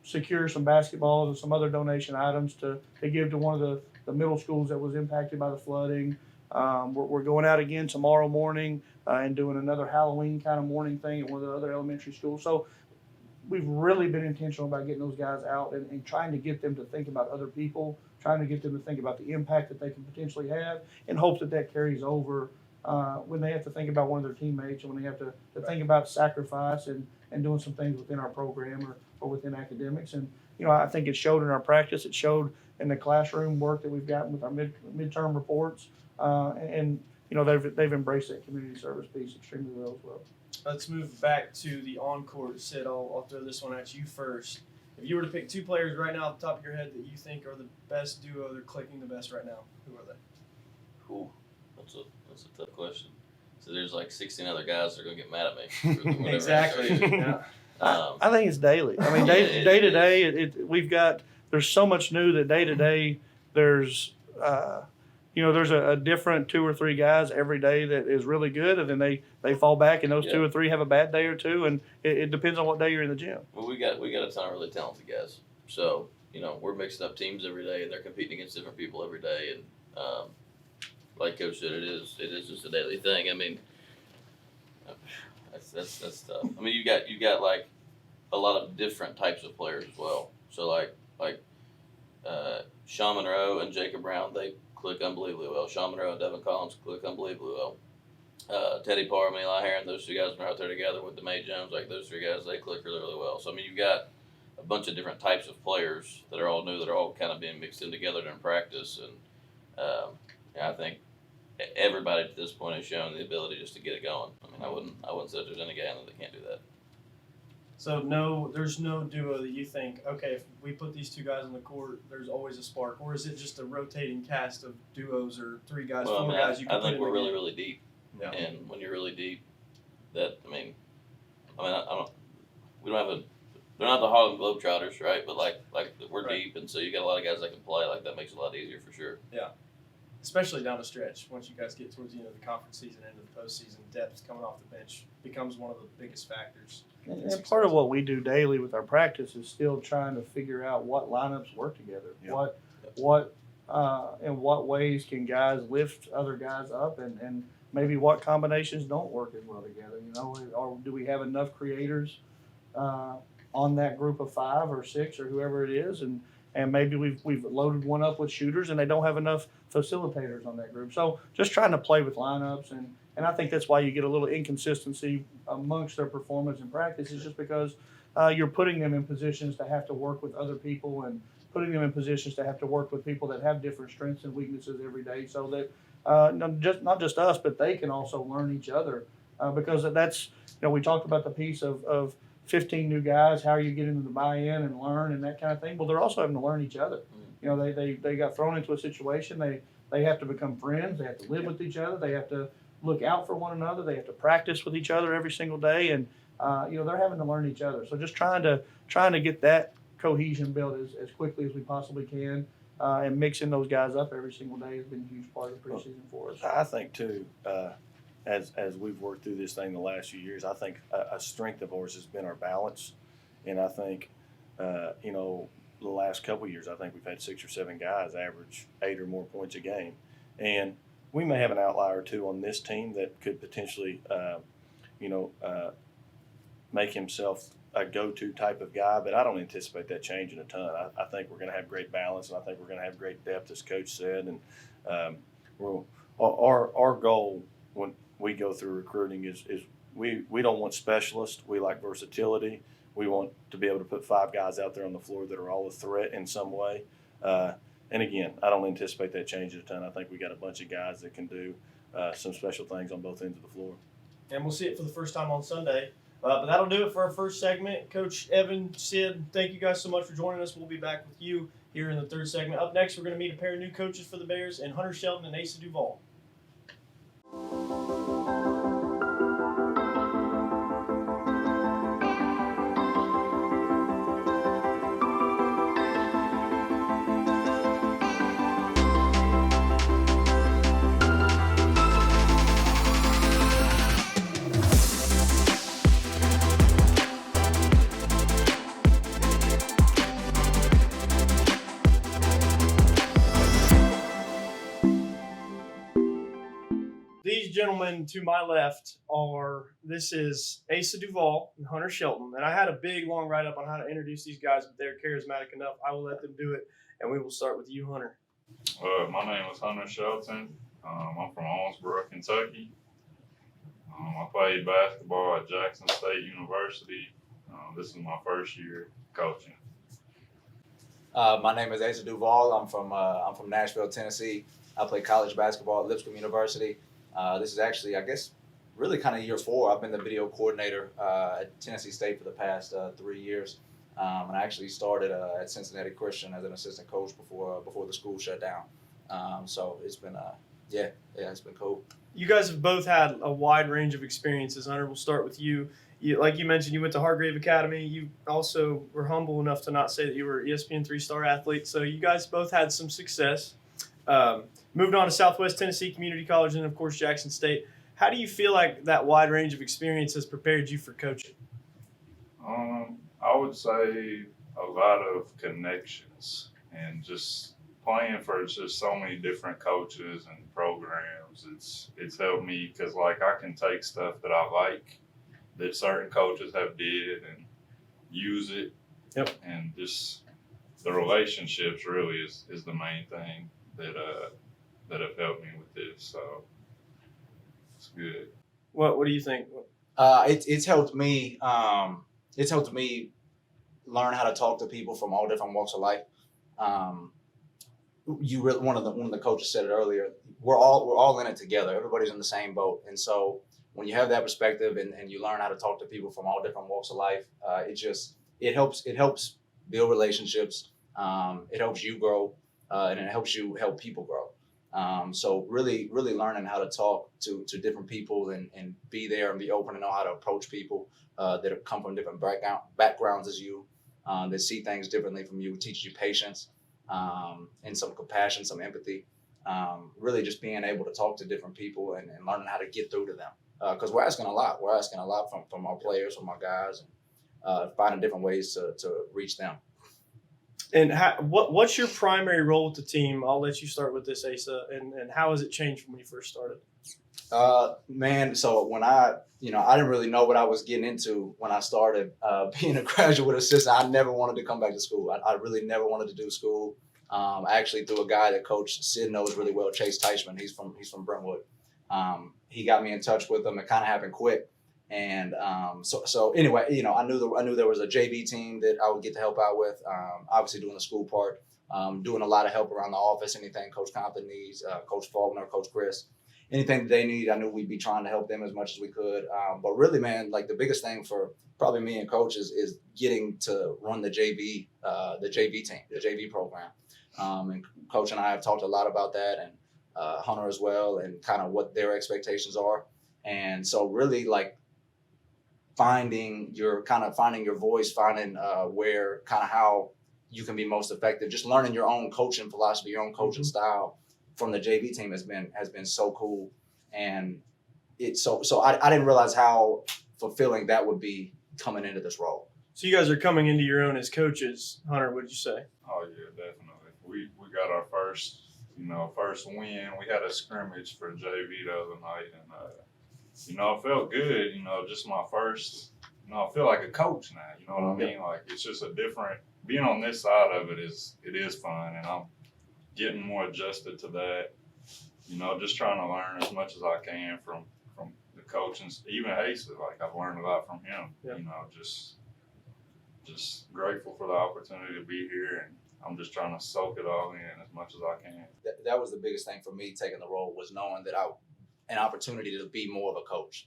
Speaker 2: secure some basketballs and some other donation items to give to one of the middle schools that was impacted by the flooding. We're going out again tomorrow morning and doing another Halloween kind of morning thing at one of the other elementary schools. So we've really been intentional about getting those guys out and trying to get them to think about other people, trying to get them to think about the impact that they can potentially have in hopes that carries over when they have to think about one of their teammates and when they have to think about sacrifice and doing some things within our program or within academics. And, I think it showed in our practice. It showed in the classroom work that we've gotten with our midterm reports. They've embraced that community service piece extremely well as well.
Speaker 1: Let's move back to the on-court. Sid, I'll throw this one at you first. If you were to pick 2 players right now off the top of your head that you think are the best duo, they're clicking the best right now, who are they?
Speaker 4: Ooh, that's a tough question. So there's like 16 other guys that are gonna get mad at me. For whatever
Speaker 1: Exactly.
Speaker 4: answer I give.
Speaker 1: Yeah.
Speaker 2: I think it's daily. I mean, day to day, there's so much new that day to day there's there's a different 2 or 3 guys every day that is really good, and then they fall back, and those 2 or 3 have a bad day or two, and it depends on what day you're in the gym.
Speaker 4: Well, we got a ton of really talented guys. So we're mixing up teams every day, and they're competing against different people every day. And like Coach said, it is just a daily thing. I mean, that's tough. I mean, you got like a lot of different types of players as well. So like Sean Monroe and Jacob Brown, they click unbelievably well. Sean Monroe and Devin Collins click unbelievably well. Teddy Parr and Eli Heron, those 2 guys are out there together with DeMay Jones. Like those 3 guys, they click really, really well. So I mean, you've got a bunch of different types of players that are all new, that are all kind of being mixed in together during practice. And I think everybody to this point has shown the ability just to get it going. I mean, I wouldn't say there's any guy in there that can't do that.
Speaker 1: So no, there's no duo that you think, okay, if we put these two guys on the court, there's always a spark, or is it just a rotating cast of duos or three guys,
Speaker 4: Well,
Speaker 1: four guys you can
Speaker 4: I
Speaker 1: put
Speaker 4: think
Speaker 1: in
Speaker 4: we're
Speaker 1: the
Speaker 4: really,
Speaker 1: game?
Speaker 4: really deep.
Speaker 1: Yeah.
Speaker 4: And when you're really deep, I don't. We don't have a. They're not the Harlem Globetrotters, right? But like we're
Speaker 1: Right.
Speaker 4: deep, and so you got a lot of guys that can play. Like that makes it a lot easier for sure.
Speaker 1: Especially down the stretch. Once you guys get towards the end of the conference season, into the postseason, depth coming off the bench becomes one of the biggest factors.
Speaker 2: And part of what we do daily with our practice is still trying to figure out what lineups work together.
Speaker 3: Yeah.
Speaker 2: In what ways can guys lift other guys up, and maybe what combinations don't work as well together. Or do we have enough creators on that group of 5 or 6 or whoever it is, and maybe we've loaded one up with shooters and they don't have enough facilitators on that group. So just trying to play with lineups, and I think that's why you get a little inconsistency amongst their performance in practice, is just because you're putting them in positions to have to work with other people and putting them in positions to have to work with people that have different strengths and weaknesses every day, so that not just us, but they can also learn each other. Because that's, we talked about the piece of 15 new guys, how are you getting them to buy in and learn and that kind of thing. Well, they're also having to learn each other. They got thrown into a situation, they have to become friends, they have to live with each other, they have to look out for one another, they have to practice with each other every single day, and they're having to learn each other. So just trying to get that cohesion built as quickly as we possibly can, and mixing those guys up every single day has been a huge part of the preseason for us.
Speaker 3: I think too, as we've worked through this thing the last few years, I think a strength of ours has been our balance, and I think the last couple of years, I think we've had 6 or 7 guys average 8 or more points a game, and we may have an outlier or two on this team that could potentially, make himself a go-to type of guy, but I don't anticipate that changing a ton. I think we're going to have great balance, and I think we're going to have great depth, as Coach said. And our goal when we go through recruiting is we don't want specialists. We like versatility. We want to be able to put 5 guys out there on the floor that are all a threat in some way. And again, I don't anticipate that changing a ton. I think we got a bunch of guys that can do some special things on both ends of the floor.
Speaker 1: And we'll see it for the first time on Sunday. But that'll do it for our first segment. Coach Evan, Sid, thank you guys so much for joining us. We'll be back with you here in the third segment. Up next, we're going to meet a pair of new coaches for the Bears, in Hunter Shelton and Asa Duvall. These gentlemen to my left this is Asa Duvall and Hunter Shelton. And I had a big, long write-up on how to introduce these guys, but they're charismatic enough. I will let them do it, and we will start with you, Hunter.
Speaker 5: My name is Hunter Shelton. I'm from Owensboro, Kentucky. I played basketball at Jackson State University. This is my first year coaching.
Speaker 6: My name is Asa Duvall. I'm from Nashville, Tennessee. I play college basketball at Lipscomb University. This is actually, I guess, really kind of year 4. I've been the video coordinator at Tennessee State for the past 3 years, and I actually started at Cincinnati Christian as an assistant coach before the school shut down. So it's been it's been cool.
Speaker 1: You guys have both had a wide range of experiences. Hunter, we'll start with you. Like you mentioned, you went to Hargrave Academy. You also were humble enough to not say that you were an ESPN 3-star athlete. So you guys both had some success. Moved on to Southwest Tennessee Community College and, of course, Jackson State. How do you feel like that wide range of experience has prepared you for coaching?
Speaker 5: I would say a lot of connections and just playing for just so many different coaches and programs. It's helped me because, like, I can take stuff that I like that certain coaches have did and use it.
Speaker 1: Yep.
Speaker 5: And just the relationships really is the main thing that have helped me with this. So it's good.
Speaker 1: What do you think?
Speaker 6: It's helped me. It's helped me learn how to talk to people from all different walks of life. One of the coaches said it earlier. We're all in it together. Everybody's in the same boat, and so when you have that perspective and you learn how to talk to people from all different walks of life, it helps build relationships. It helps you grow, and it helps you help people grow. So really learning how to talk to different people and be there and be open and know how to approach people that come from different backgrounds as you, that see things differently from you, teaches you patience, and some compassion, some empathy. Really just being able to talk to different people and learning how to get through to them. Because we're asking a lot. We're asking a lot from our players, from our guys, and finding different ways to reach them.
Speaker 1: And what's your primary role with the team? I'll let you start with this, Asa. And how has it changed from when you first started?
Speaker 6: Man, so when I didn't really know what I was getting into when I started being a graduate assistant. I never wanted to come back to school. I really never wanted to do school. Actually, through a guy that Coach Sid knows really well, Chase Teichman. He's from Brentwood. He got me in touch with him. It kind of happened quick. And so anyway, I knew there was a JV team that I would get to help out with. Obviously doing the school part, doing a lot of help around the office, anything Coach Compton needs, Coach Faulkner, Coach Chris, anything that they need, I knew we'd be trying to help them as much as we could. But really, man, like the biggest thing for probably me and Coach is getting to run the JV team, the JV program. And Coach and I have talked a lot about that, and Hunter as well, and kind of what their expectations are. And so really like finding your voice, finding where kind of how you can be most effective, just learning your own coaching philosophy, your own coaching style from the JV team has been so cool. And it's so I didn't realize how fulfilling that would be coming into this role.
Speaker 1: So you guys are coming into your own as coaches. Hunter, what did you say?
Speaker 5: Oh yeah, definitely. We got our first win. We had a scrimmage for JV the other night, and it felt good. Just my first. I feel like a coach now. You know what I mean? Like it's just a different. Being on this side of it is fun, and I'm getting more adjusted to that. Just trying to learn as much as I can from the coach, and even Asa. Like I've learned a lot from him.
Speaker 1: Yeah.
Speaker 5: Just grateful for the opportunity to be here, and I'm just trying to soak it all in as much as I can.
Speaker 6: That was the biggest thing for me taking the role, was knowing that an opportunity to be more of a coach,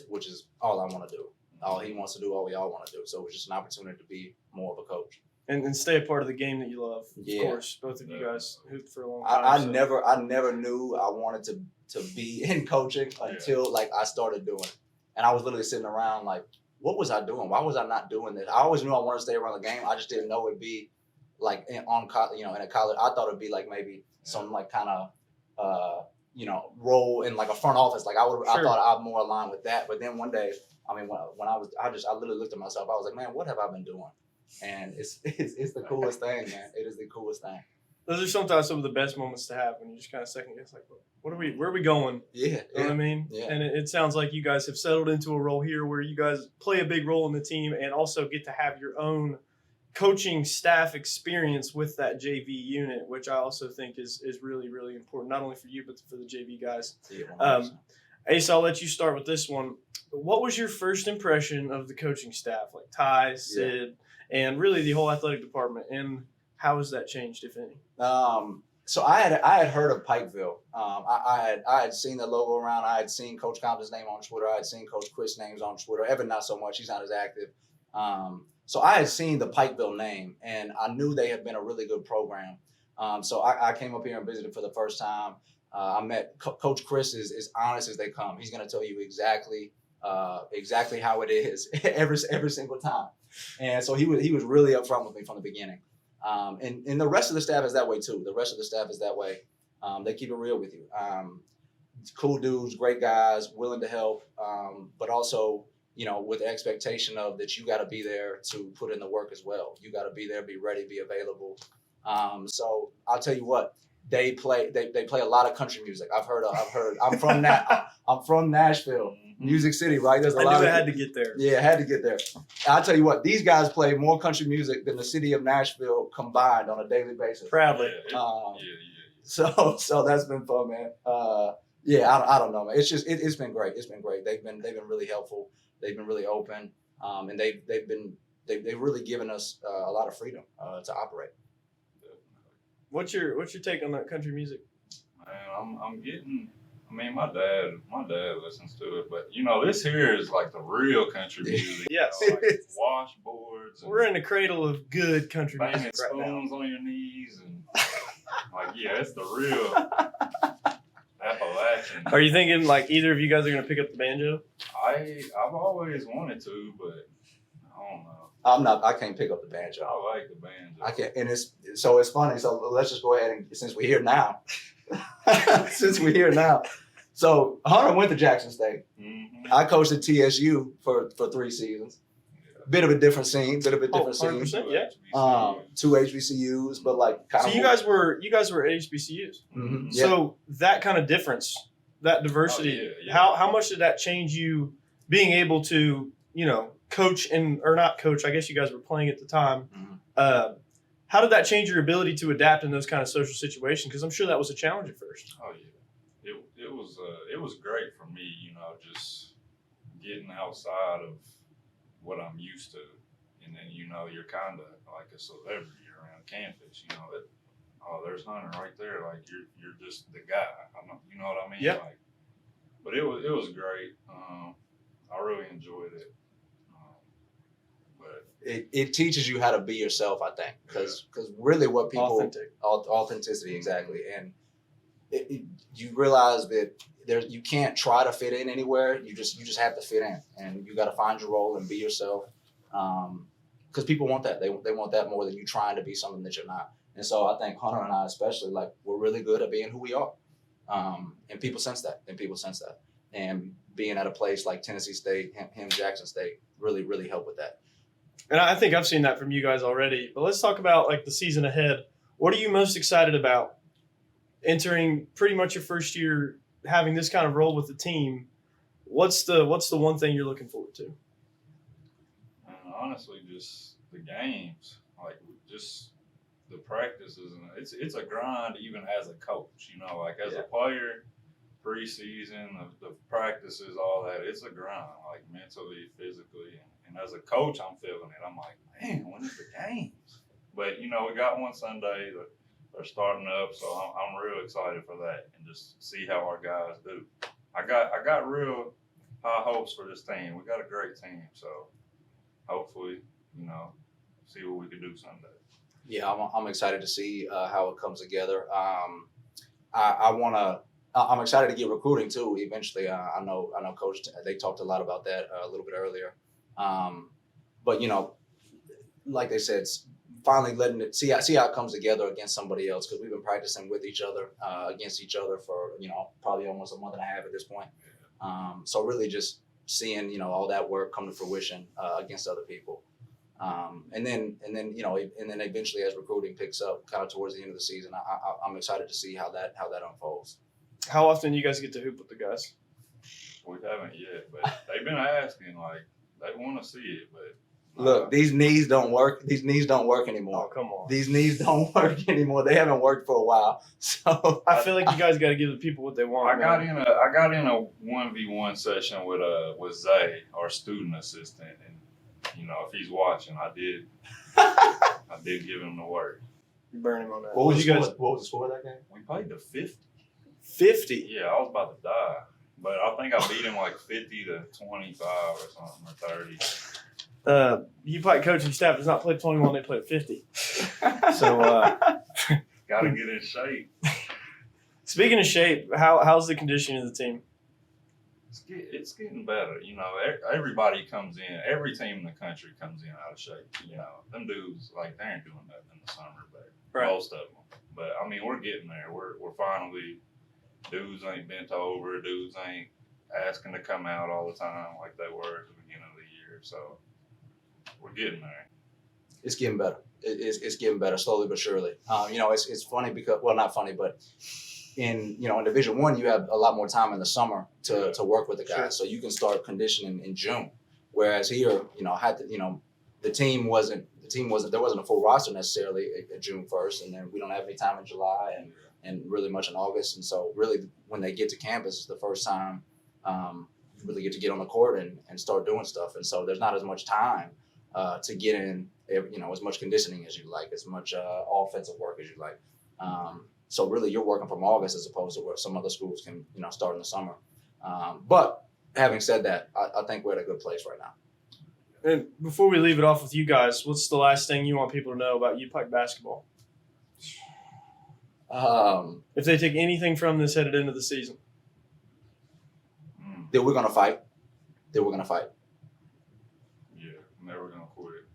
Speaker 6: which is all I want to do. All he wants to do, all we all want to do. So it was just an opportunity to be more of a coach.
Speaker 1: And stay a part of the game that you love.
Speaker 6: Yeah.
Speaker 1: Of course, both of you guys hooped for a long time.
Speaker 6: I never knew I wanted to be in coaching until like I started doing it. And I was literally sitting around like, what was I doing? Why was I not doing this? I always knew I wanted to stay around the game. I just didn't know it'd be like in a college. I thought it'd be like maybe some like kind of role in like a front office. Like I thought I'd more aligned with that. But then one day, I literally looked at myself. I was like, man, what have I been doing? And it's the coolest thing, man. It is the coolest thing.
Speaker 1: Those are sometimes some of the best moments to have when you just kind of second guess, like, where are we going?
Speaker 6: Yeah.
Speaker 1: You know what I mean?
Speaker 6: Yeah.
Speaker 1: And it sounds like you guys have settled into a role here where you guys play a big role in the team and also get to have your own coaching staff experience with that JV unit, which I also think is really, really important, not only for you, but for the JV guys. Ace, I'll let you start with this one. What was your first impression of the coaching staff, like Ty, Sid, and really the whole athletic department, and how has that changed, if any?
Speaker 6: So I had heard of Pikeville. I had seen the logo around. I had seen Coach Compton's name on Twitter. I had seen Coach Chris' names on Twitter. Evan, not so much. He's not as active. So I had seen the Pikeville name, and I knew they had been a really good program. So I came up here and visited for the first time. I met Coach Chris is honest as they come. He's going to tell you exactly how it is every single time. And so he was really upfront with me from the beginning. And the rest of the staff is that way too. The rest of the staff is that way. They keep it real with you. Cool dudes, great guys, willing to help, but also, with the expectation of that you got to be there to put in the work as well. You got to be there, be ready, be available. So I'll tell you what, they play a lot of country music. I've heard. I'm from Nashville, Music City, right? There's
Speaker 1: I knew I had to get there.
Speaker 6: Yeah, I had to get there. I'll tell you what, these guys play more country music than the city of Nashville combined on a daily basis.
Speaker 1: Proudly.
Speaker 6: So that's been fun, man. I don't know, man. It's just it's been great. It's been great. They've been really helpful. They've been really open, and they've really given us a lot of freedom to operate.
Speaker 1: What's your take on that country music?
Speaker 5: Man, I'm I mean, my dad listens to it, but you know, this here is like the real country music.
Speaker 1: Yes.
Speaker 5: You know, like washboards. And
Speaker 1: We're in the cradle of good country
Speaker 5: banging
Speaker 1: music right now.
Speaker 5: spoons on your knees and like, yeah, it's the real Appalachian.
Speaker 1: Are you thinking like either of you guys are gonna pick up the banjo?
Speaker 5: I've always wanted to, but I don't know.
Speaker 6: I can't pick up the banjo.
Speaker 5: I like the banjo.
Speaker 6: I can't, and it's funny. So let's just go ahead and since we're here now, So Hunter went to Jackson State.
Speaker 5: Mm-hmm.
Speaker 6: I coached at TSU for 3 seasons. Bit of a different scene. Scene.
Speaker 1: 100%, yeah.
Speaker 6: 2 HBCUs, but like kind
Speaker 1: So
Speaker 6: of.
Speaker 1: you guys were at HBCUs.
Speaker 6: Mm-hmm.
Speaker 1: So that kind of difference, that diversity,
Speaker 5: Oh, yeah.
Speaker 1: how much did that change you being able to, coach or not coach? I guess you guys were playing at the time.
Speaker 6: Mhm.
Speaker 1: How did that change your ability to adapt in those kind of social situations? Because I'm sure that was a challenge at first.
Speaker 5: Oh yeah, it was great for me. Just getting outside of what I'm used to, and then you're kind of like a celebrity around campus. There's Hunter right there. Like you're just the guy. You know what I mean?
Speaker 1: Yeah.
Speaker 5: Like, but it was great. I really enjoyed it. But
Speaker 6: It teaches you how to be yourself, I think, because really what people
Speaker 1: Authentic.
Speaker 6: Authenticity, exactly, and you realize that you can't try to fit in anywhere. You just have to fit in, and you got to find your role and be yourself. Because people want that. They want that more than you trying to be something that you're not. And so I think Hunter and I especially, like, we're really good at being who we are, and people sense that. And being at a place like Tennessee State, him Jackson State, really really helped with that.
Speaker 1: And I think I've seen that from you guys already. But let's talk about like the season ahead. What are you most excited about entering pretty much your first year, having this kind of role with the team? What's the one thing you're looking forward to?
Speaker 5: honestly, just the games, like just the practices, and it's a grind even as a coach. Like as a player, preseason, the practices, all that, it's a grind, like mentally, physically, and as a coach, I'm feeling it. I'm like, man, when is the games? But we got one Sunday that they're starting up, so I'm real excited for that and just see how our guys do. I got real high hopes for this team. We got a great team, so hopefully, see what we can do Sunday.
Speaker 6: Yeah, I'm excited to see how it comes together. I'm excited to get recruiting too. Eventually, I know Coach. They talked a lot about that a little bit earlier. But like they said, finally letting it see how it comes together against somebody else, because we've been practicing with each other against each other for probably almost a month and a half at this point. So really just seeing all that work come to fruition against other people. And then eventually as recruiting picks up kind of towards the end of the season, I'm excited to see how that unfolds.
Speaker 1: How often do you guys get to hoop with the guys?
Speaker 5: We haven't yet, but they've been asking, like they want to see it. But
Speaker 6: Look, these knees don't work. These knees don't work anymore.
Speaker 1: Oh, come on.
Speaker 6: These knees don't work anymore. They haven't worked for a while. So
Speaker 1: I feel like you guys got to give the people what they want.
Speaker 5: I got in a 1v1 session with Zay, our student assistant, and if he's watching, I did give him the work.
Speaker 1: You burn him on that.
Speaker 6: What was
Speaker 1: you guys?
Speaker 6: the score of that game?
Speaker 5: We played the 50.
Speaker 1: 50.
Speaker 5: Yeah, I was about to die, but I think I beat him like 50 to 25 or something, or 30.
Speaker 1: UPIKE coaching staff does not play 21; they play at 50. So,
Speaker 5: Got to get in shape.
Speaker 1: speaking of shape, how's the conditioning of the team?
Speaker 5: It's getting better. Everybody comes in. Every team in the country comes in out of shape. Them dudes, like, they ain't doing nothing in the summer, but most of them. But I mean, we're getting there. We're finally. Dudes ain't bent over. Dudes ain't asking to come out all the time like they were at the beginning of the year. So we're getting there.
Speaker 6: It's getting better. It's getting better slowly but surely. It's funny because, well, not funny, but in Division I, you have a lot more time in the summer to work with the guys,
Speaker 1: Sure.
Speaker 6: so you can start conditioning in June. Whereas here, the team wasn't there wasn't a full roster necessarily at June 1st, and then we don't have any time in July and really much in August. And so really when they get to campus, it's the first time you really get to get on the court and start doing stuff. And so there's not as much time to get in, as much conditioning as you like, as much offensive work as you like. So really, you're working from August as opposed to where some other schools can, start in the summer. But having said that, I think we're at a good place right now.
Speaker 1: And before we leave it off with you guys, what's the last thing you want people to know about UPIKE basketball? If they take anything from this headed into the season.
Speaker 6: That we're gonna fight.
Speaker 5: Yeah, never gonna quit.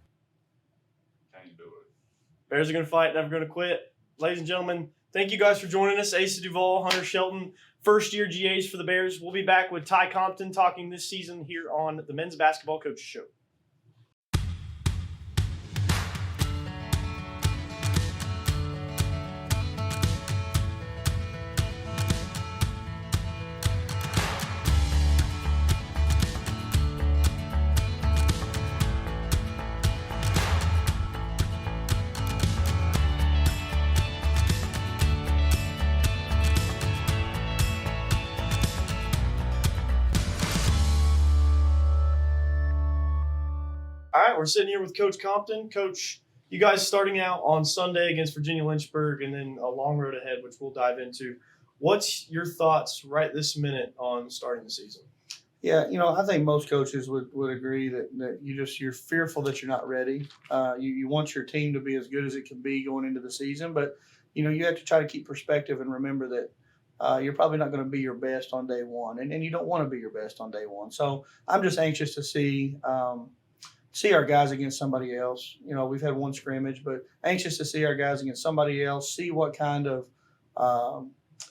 Speaker 5: Can't do it.
Speaker 1: Bears are going to fight, never going to quit. Ladies and gentlemen, thank you guys for joining us. Asa Duvall, Hunter Shelton, first-year GAs for the Bears. We'll be back with Ty Compton talking this season here on the Men's Basketball Coaches Show. All right, we're sitting here with Coach Compton. Coach, you guys starting out on Sunday against Virginia Lynchburg and then a long road ahead, which we'll dive into. What's your thoughts right this minute on starting the season?
Speaker 2: Yeah, I think most coaches would agree that you're fearful that you're not ready. You want your team to be as good as it can be going into the season, but you have to try to keep perspective and remember that you're probably not going to be your best on day one, and you don't want to be your best on day one. So I'm just anxious to see our guys against somebody else. We've had one scrimmage, but anxious to see our guys against somebody else, see what kind of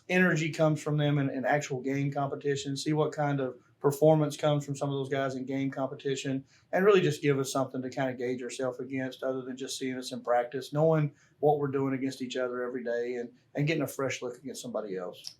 Speaker 2: energy comes from them in actual game competition, see what kind of performance comes from some of those guys in game competition, and really just give us something to kind of gauge ourselves against other than just seeing us in practice, knowing what we're doing against each other every day and getting a fresh look against somebody else.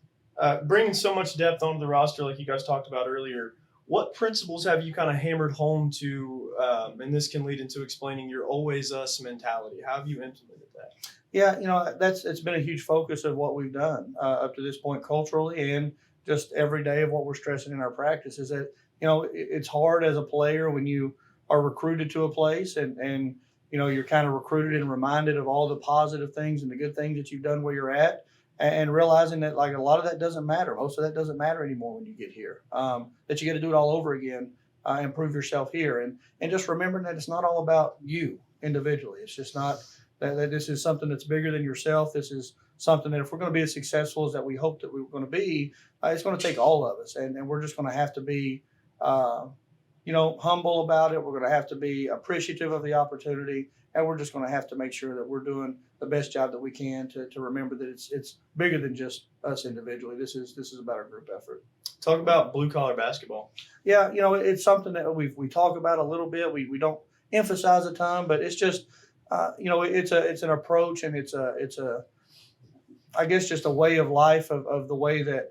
Speaker 1: Bringing so much depth onto the roster like you guys talked about earlier, what principles have you kind of hammered home to, and this can lead into explaining your always us mentality? How have you implemented that?
Speaker 2: Yeah, it's been a huge focus of what we've done up to this point culturally and just every day of what we're stressing in our practice is that, it's hard as a player when you are recruited to a place and you're kind of recruited and reminded of all the positive things and the good things that you've done where you're at and realizing that like a lot of that doesn't matter. Most of that doesn't matter anymore when you get here, that you got to do it all over again and prove yourself here. And just remembering that it's not all about you individually. It's just not that this is something that's bigger than yourself. This is something that if we're going to be as successful as that we hope that we were going to be, it's going to take all of us. And we're just going to have to be, humble about it. We're going to have to be appreciative of the opportunity. And we're just going to have to make sure that we're doing the best job that we can to remember that it's bigger than just us individually. This is about a group effort.
Speaker 1: Talk about blue collar basketball.
Speaker 2: Yeah, it's something that we talk about a little bit. We don't emphasize a ton, but it's just it's an approach and it's a I guess just a way of life of the way that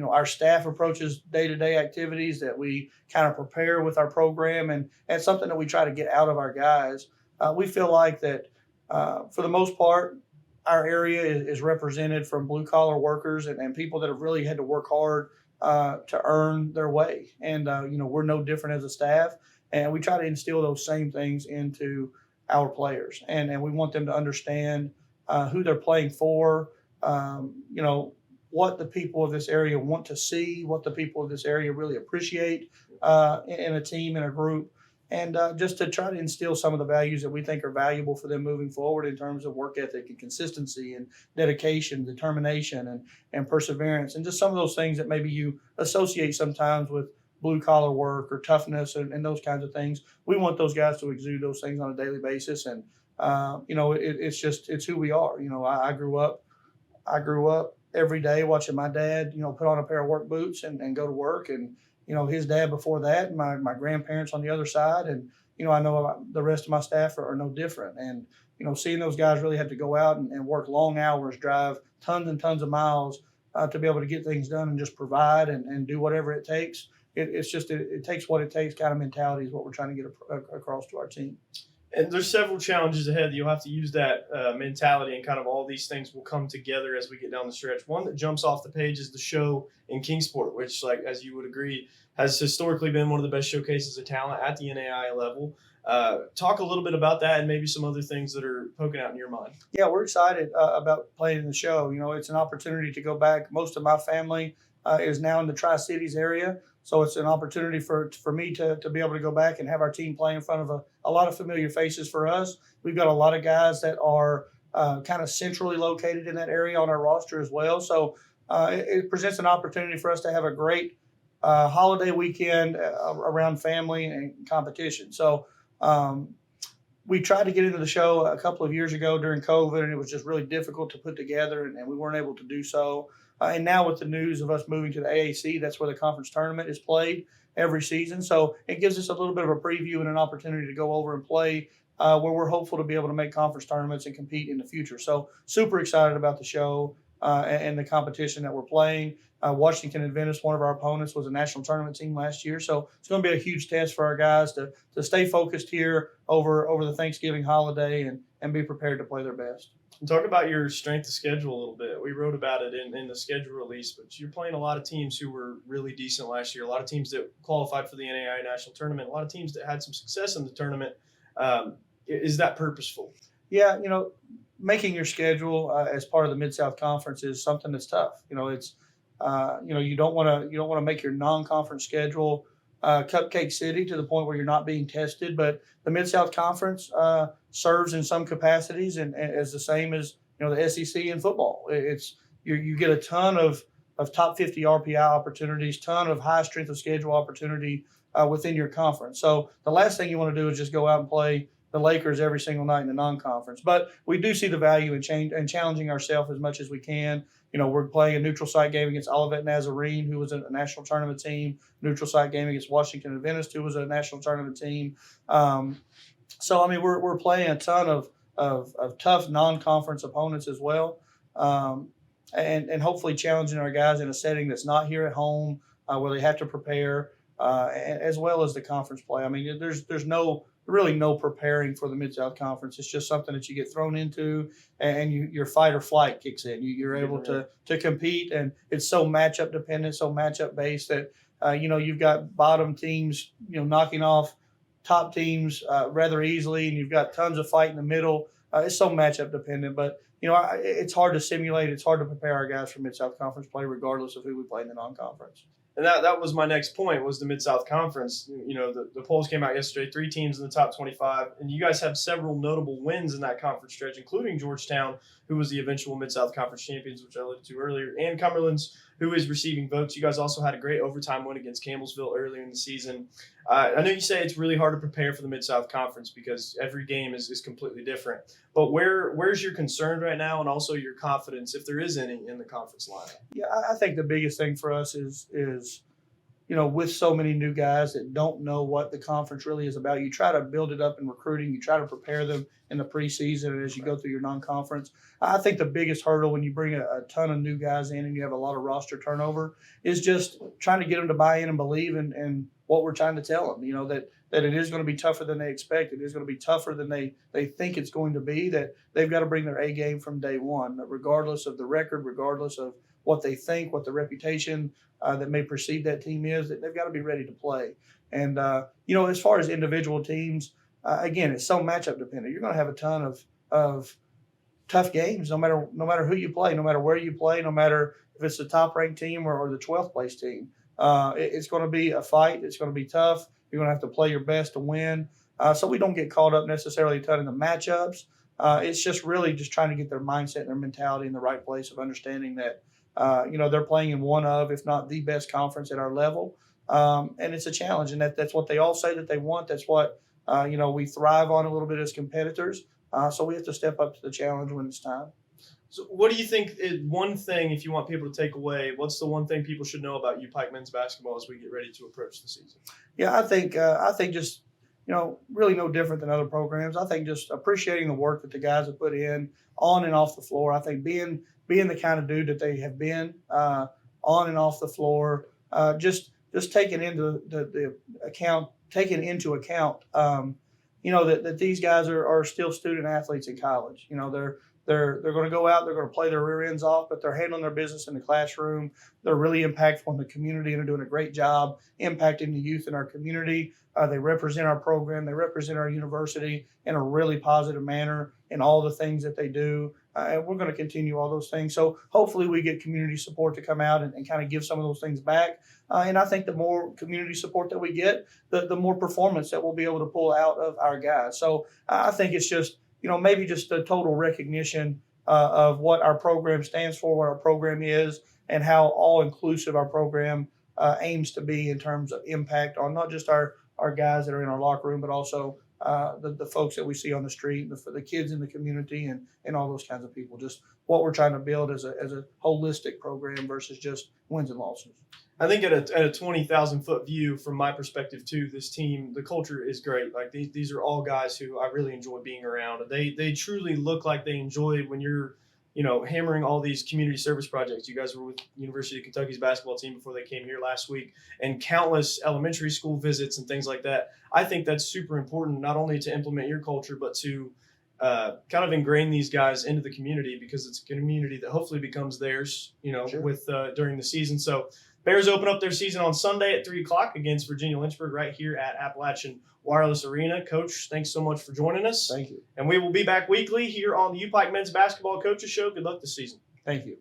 Speaker 2: our staff approaches day-to-day activities that we kind of prepare with our program and something that we try to get out of our guys. We feel like that for the most part, our area is represented from blue-collar workers and people that have really had to work hard to earn their way. And, we're no different as a staff. And we try to instill those same things into our players. And we want them to understand who they're playing for, what the people of this area want to see, what the people of this area really appreciate in a team, in a group. And just to try to instill some of the values that we think are valuable for them moving forward in terms of work ethic and consistency and dedication, determination and perseverance, and just some of those things that maybe you associate sometimes with blue collar work or toughness and those kinds of things. We want those guys to exude those things on a daily basis. And, it's who we are. I grew up every day watching my dad, put on a pair of work boots and go to work. And, his dad before that, my grandparents on the other side. And, I know the rest of my staff are no different. And, seeing those guys really have to go out and work long hours, drive tons and tons of miles to be able to get things done and just provide and do whatever it takes. It takes what it takes kind of mentality is what we're trying to get across to our team.
Speaker 1: And there's several challenges ahead that you'll have to use that mentality, and kind of all these things will come together as we get down the stretch. One that jumps off the page is the show in Kingsport, which, like as you would agree, has historically been one of the best showcases of talent at the NAIA level. Talk a little bit about that and maybe some other things that are poking out in your mind.
Speaker 2: Yeah, we're excited about playing in the show. You know, it's an opportunity to go back. Most of my family is now in the Tri-Cities area, so it's an opportunity for me to be able to go back and have our team play in front of a lot of familiar faces for us. We've got a lot of guys that are kind of centrally located in that area on our roster as well. So it presents an opportunity for us to have a great holiday weekend around family and competition. So we tried to get into the show a couple of years ago during COVID, and it was just really difficult to put together, and we weren't able to do so. And now with the news of us moving to the AAC, that's where the conference tournament is played every season. So it gives us a little bit of a preview and an opportunity to go over and play where we're hopeful to be able to make conference tournaments and compete in the future. So super excited about the show and the competition that we're playing. Washington Adventist, one of our opponents, was a national tournament team last year. So it's going to be a huge test for our guys to stay focused here over the Thanksgiving holiday and be prepared to play their best.
Speaker 1: And talk about your strength of schedule a little bit. We wrote about it in the schedule release, but you're playing a lot of teams who were really decent last year, a lot of teams that qualified for the NAIA National Tournament, a lot of teams that had some success in the tournament. Is that purposeful?
Speaker 2: Yeah, you know, making your schedule as part of the Mid-South Conference is something that's tough. You know, it's you don't want to make your non-conference schedule cupcake city to the point where you're not being tested. But the Mid-South Conference serves in some capacities and as the same as the SEC in football. It's you get a ton of top 50 RPI opportunities, ton of high strength of schedule opportunity within your conference. So the last thing you want to do is just go out and play the Lakers every single night in the non-conference. But we do see the value in challenging ourselves as much as we can. You know, we're playing a neutral site game against Olivet Nazarene, who was a national tournament team, neutral site game against Washington Adventist, who was a national tournament team. So, I mean, we're playing a ton of tough non-conference opponents as well, and hopefully challenging our guys in a setting that's not here at home where they have to prepare, as well as the conference play. I mean, there's really no preparing for the Mid-South Conference. It's just something that you get thrown into, and your fight or flight kicks in. You're able to compete, and it's so matchup dependent, so matchup based that you've got bottom teams knocking off top teams rather easily, and you've got tons of fight in the middle. It's so matchup dependent, but it's hard to simulate. It's hard to prepare our guys for Mid-South Conference play, regardless of who we play in the non-conference.
Speaker 1: And that was my next point, was the Mid-South Conference. You know, the polls came out yesterday, 3 teams in the top 25, and you guys have several notable wins in that conference stretch, including Georgetown, who was the eventual Mid-South Conference champions, which I alluded to earlier, and Cumberland's, who is receiving votes. You guys also had a great overtime win against Campbellsville earlier in the season. I know you say it's really hard to prepare for the Mid-South Conference because every game is completely different. But where's your concern right now, and also your confidence, if there is any, in the conference lineup?
Speaker 2: Yeah, I think the biggest thing for us is with so many new guys that don't know what the conference really is about, you try to build it up in recruiting. You try to prepare them in the preseason and as you go through your non-conference. I think the biggest hurdle when you bring a ton of new guys in and you have a lot of roster turnover is just trying to get them to buy in and believe in what we're trying to tell them, that it is going to be tougher than they expect. It is going to be tougher than they think it's going to be, that they've got to bring their A game from day one, regardless of the record, regardless of what they think, what the reputation that may precede that team is, that they've got to be ready to play. And, as far as individual teams, again, it's so matchup dependent. You're going to have a ton of tough games, no matter who you play, no matter where you play, no matter if it's the top-ranked team or the 12th place team. It's going to be a fight. It's going to be tough. You're going to have to play your best to win. So we don't get caught up necessarily a ton in the matchups. It's just really just trying to get their mindset and their mentality in the right place of understanding that, they're playing in one of, if not the best conference at our level. And it's a challenge, and that's what they all say that they want. That's what, we thrive on a little bit as competitors. So we have to step up to the challenge when it's time.
Speaker 1: So what do you think is one thing, if you want people to take away, what's the one thing people should know about UPIKE men's basketball as we get ready to approach the season? Yeah,
Speaker 2: I think just, really no different than other programs. I think just appreciating the work that the guys have put in on and off the floor. I think being the kind of dude that they have been on and off the floor, just taking into the account, that these guys are still student athletes in college. They're going to go out, they're going to play their rear ends off, but they're handling their business in the classroom. They're really impactful in the community and are doing a great job impacting the youth in our community. They represent our program, they represent our university in a really positive manner in all the things that they do. And we're going to continue all those things. So hopefully we get community support to come out and kind of give some of those things back. And I think the more community support that we get, the more performance that we'll be able to pull out of our guys. So I think it's just, maybe just a total recognition of what our program stands for, what our program is, and how all-inclusive our program aims to be in terms of impact on not just our guys that are in our locker room, but also the folks that we see on the street, the kids in the community, and all those kinds of people. Just what we're trying to build as a holistic program versus just wins and losses.
Speaker 1: I think at a 20,000-foot view, from my perspective too, this team, the culture is great. Like these are all guys who I really enjoy being around. They truly look like they enjoy when you're, hammering all these community service projects. You guys were with University of Kentucky's basketball team before they came here last week, and countless elementary school visits and things like that. I think that's super important, not only to implement your culture, but to kind of ingrain these guys into the community, because it's a community that hopefully becomes theirs,
Speaker 2: Sure.
Speaker 1: with during the season. So Bears open up their season on Sunday at 3:00 against Virginia Lynchburg right here at Appalachian Wireless Arena. Coach, thanks so much for joining us.
Speaker 2: Thank you.
Speaker 1: And we will be back weekly here on the UPIKE Men's Basketball Coaches Show. Good luck this season.
Speaker 2: Thank you.